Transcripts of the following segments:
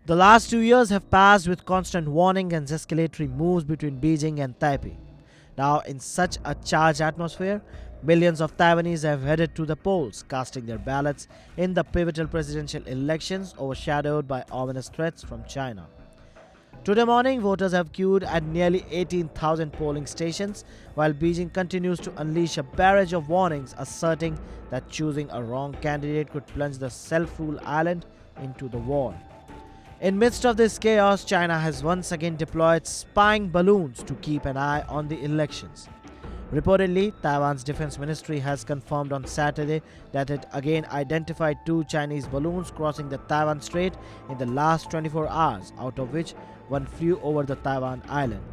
The last 2 years have passed with constant warning and escalatory moves between Beijing and Taipei. Now, in such a charged atmosphere, millions of Taiwanese have headed to the polls, casting their ballots in the pivotal presidential elections overshadowed by ominous threats from China. Today morning, voters have queued at nearly 18,000 polling stations, while Beijing continues to unleash a barrage of warnings asserting that choosing a wrong candidate could plunge the self-rule island into the war. In midst of this chaos, China has once again deployed spying balloons to keep an eye on the elections. Reportedly, Taiwan's defense ministry has confirmed on Saturday that it again identified 2 Chinese balloons crossing the Taiwan Strait in the last 24 hours, out of which one flew over the Taiwan island.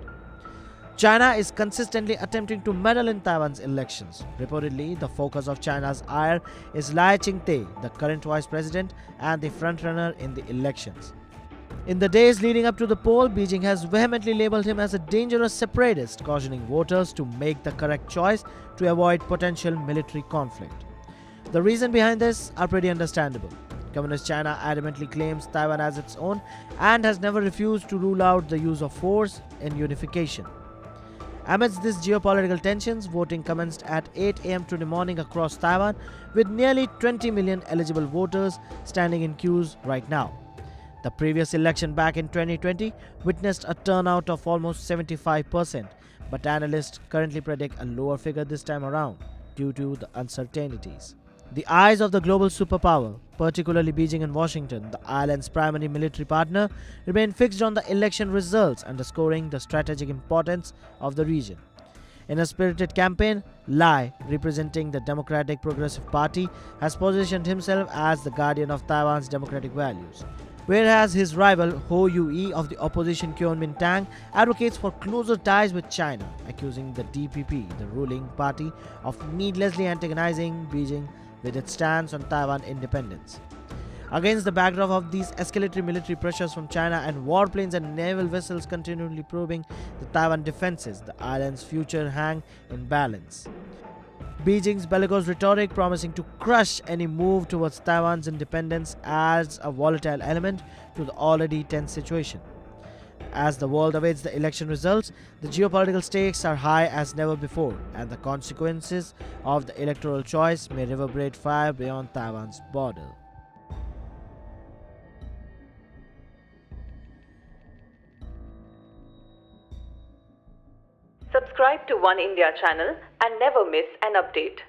China is consistently attempting to meddle in Taiwan's elections. Reportedly, the focus of China's ire is Lai Ching-te, the current vice president and the frontrunner in the elections. In the days leading up to the poll, Beijing has vehemently labeled him as a dangerous separatist, cautioning voters to make the correct choice to avoid potential military conflict. The reason behind this are pretty understandable. Communist China adamantly claims Taiwan as its own and has never refused to rule out the use of force in unification. Amidst these geopolitical tensions, voting commenced at 8 a.m. today morning across Taiwan, with nearly 20 million eligible voters standing in queues right now. The previous election back in 2020 witnessed a turnout of almost 75%, but analysts currently predict a lower figure this time around due to the uncertainties. The eyes of the global superpower, particularly Beijing and Washington, the island's primary military partner, remain fixed on the election results, underscoring the strategic importance of the region. In a spirited campaign, Lai, representing the Democratic Progressive Party, has positioned himself as the guardian of Taiwan's democratic values, whereas his rival Ho Yui of the opposition Kuomintang advocates for closer ties with China, accusing the DPP, the ruling party, of needlessly antagonizing Beijing with its stance on Taiwan independence. Against the backdrop of these escalatory military pressures from China and warplanes and naval vessels continually probing the Taiwan defenses, the island's future hang in balance. Beijing's bellicose rhetoric, promising to crush any move towards Taiwan's independence, adds a volatile element to the already tense situation. As the world awaits the election results, the geopolitical stakes are high as never before, and the consequences of the electoral choice may reverberate far beyond Taiwan's border. Subscribe to One India channel and never miss an update.